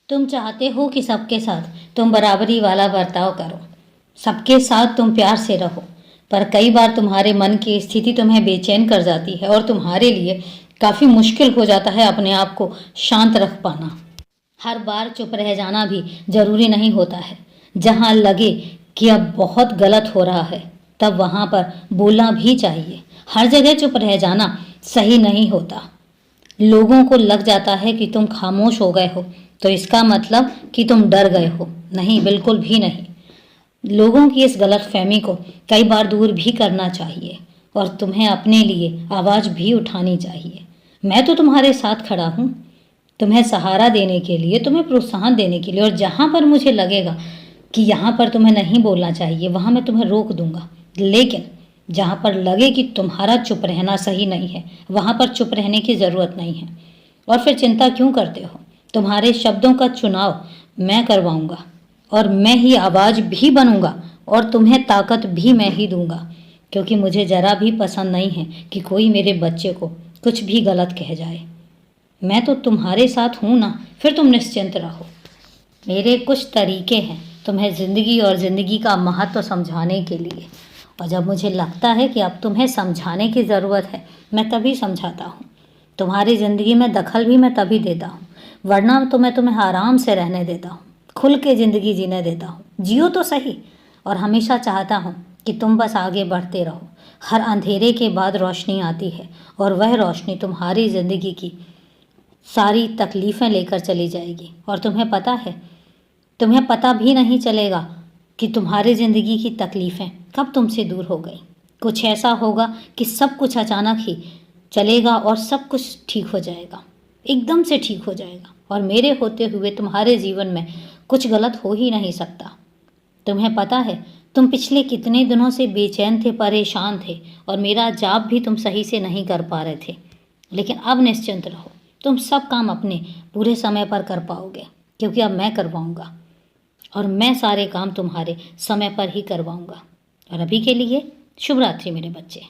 तुम चाहते हो कि सबके साथ तुम बराबरी वाला बर्ताव करो, सबके साथ तुम प्यार से रहो, पर कई बार तुम्हारे मन की स्थिति तुम्हें बेचैन कर जाती है और तुम्हारे लिए काफ़ी मुश्किल हो जाता है अपने आप को शांत रख पाना। हर बार चुप रह जाना भी जरूरी नहीं होता है। जहाँ लगे कि अब बहुत गलत हो रहा है, तब वहाँ पर बोलना भी चाहिए। हर जगह चुप रह जाना सही नहीं होता। लोगों को लग जाता है कि तुम खामोश हो गए हो, तो इसका मतलब कि तुम डर गए हो। नहीं, बिल्कुल भी नहीं। लोगों की इस गलतफहमी को कई बार दूर भी करना चाहिए और तुम्हें अपने लिए आवाज़ भी उठानी चाहिए। मैं तो तुम्हारे साथ खड़ा हूँ, तुम्हें सहारा देने के लिए, तुम्हें प्रोत्साहन देने के लिए, और जहाँ पर मुझे लगेगा कि यहाँ पर तुम्हें नहीं बोलना चाहिए, वहाँ मैं तुम्हें रोक दूंगा। लेकिन जहाँ पर लगे कि तुम्हारा चुप रहना सही नहीं है, वहाँ पर चुप रहने की ज़रूरत नहीं है। और फिर चिंता क्यों करते हो? तुम्हारे शब्दों का चुनाव मैं करवाऊंगा और मैं ही आवाज़ भी बनूंगा और तुम्हें ताकत भी मैं ही दूंगा, क्योंकि मुझे ज़रा भी पसंद नहीं है कि कोई मेरे बच्चे को कुछ भी गलत कह जाए। मैं तो तुम्हारे साथ हूँ ना, फिर तुम निश्चिंत रहो। मेरे कुछ तरीके हैं तुम्हें ज़िंदगी और ज़िंदगी का महत्व समझाने के लिए, और जब मुझे लगता है कि अब तुम्हें समझाने की ज़रूरत है, मैं तभी समझाता हूँ। तुम्हारी ज़िंदगी में दखल भी मैं तभी देता हूँ, वरना तो मैं तुम्हें आराम से रहने देता हूँ, खुल के ज़िंदगी जीने देता हूँ। जियो तो सही। और हमेशा चाहता हूँ कि तुम बस आगे बढ़ते रहो। हर अंधेरे के बाद रोशनी आती है, और वह रोशनी तुम्हारी ज़िंदगी की सारी तकलीफ़ें लेकर चली जाएगी। और तुम्हें पता है, तुम्हें पता भी नहीं चलेगा कि तुम्हारी ज़िंदगी की तकलीफ़ें कब तुमसे दूर हो गई। कुछ ऐसा होगा कि सब कुछ अचानक ही चलेगा और सब कुछ ठीक हो जाएगा, एकदम से ठीक हो जाएगा। और मेरे होते हुए तुम्हारे जीवन में कुछ गलत हो ही नहीं सकता। तुम्हें पता है, तुम पिछले कितने दिनों से बेचैन थे, परेशान थे, और मेरा जॉब भी तुम सही से नहीं कर पा रहे थे। लेकिन अब निश्चिंत रहो, तुम सब काम अपने पूरे समय पर कर पाओगे, क्योंकि अब मैं करवाऊंगा, और मैं सारे काम तुम्हारे समय पर ही करवाऊंगा। और अभी के लिए शुभ रात्रि मेरे बच्चे।